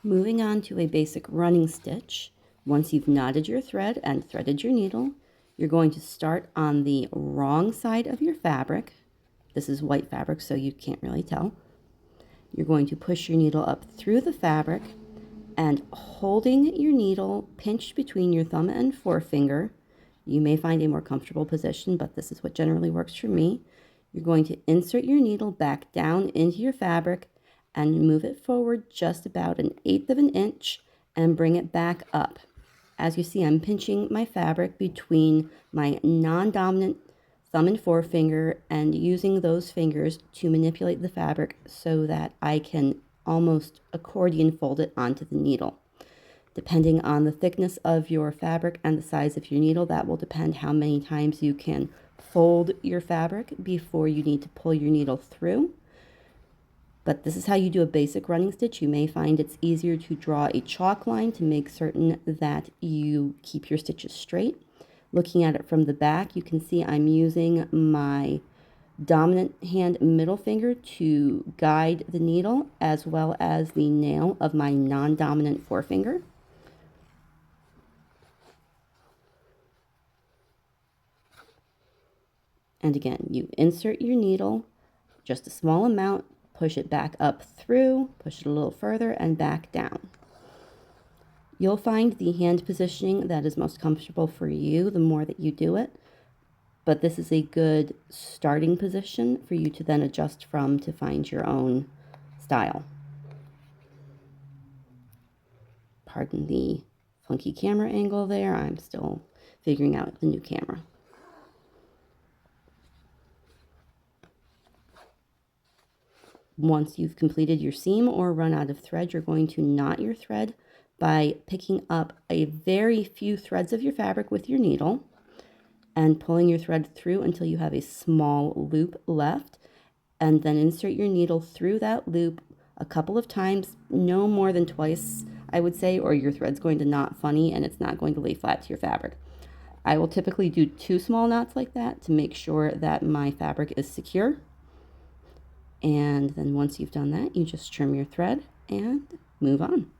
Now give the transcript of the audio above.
Moving on to a basic running stitch. Once you've knotted your thread and threaded your needle, you're going to start on the wrong side of your fabric. This is white fabric, so you can't really tell. You're going to push your needle up through the fabric and holding your needle pinched between your thumb and forefinger. You may find a more comfortable position, but this is what generally works for me. You're going to insert your needle back down into your fabric and move it forward just about 1/8 of an inch and bring it back up. As you see, I'm pinching my fabric between my non-dominant thumb and forefinger and using those fingers to manipulate the fabric so that I can almost accordion fold it onto the needle. Depending on the thickness of your fabric and the size of your needle, that will depend how many times you can fold your fabric before you need to pull your needle through. But this is how you do a basic running stitch. You may find it's easier to draw a chalk line to make certain that you keep your stitches straight. Looking at it from the back, you can see I'm using my dominant hand middle finger to guide the needle as well as the nail of my non-dominant forefinger. And again, you insert your needle, just a small amount, push it back up through, push it a little further, and back down. You'll find the hand positioning that is most comfortable for you the more that you do it, but this is a good starting position for you to then adjust from to find your own style. Pardon the funky camera angle there. I'm still figuring out the new camera. Once you've completed your seam or run out of thread, you're going to knot your thread by picking up a very few threads of your fabric with your needle and pulling your thread through until you have a small loop left, and then insert your needle through that loop a couple of times, no more than twice, I would say, or your thread's going to knot funny and it's not going to lay flat to your fabric. I will typically do 2 small knots like that to make sure that my fabric is secure. And then once you've done that, you just trim your thread and move on.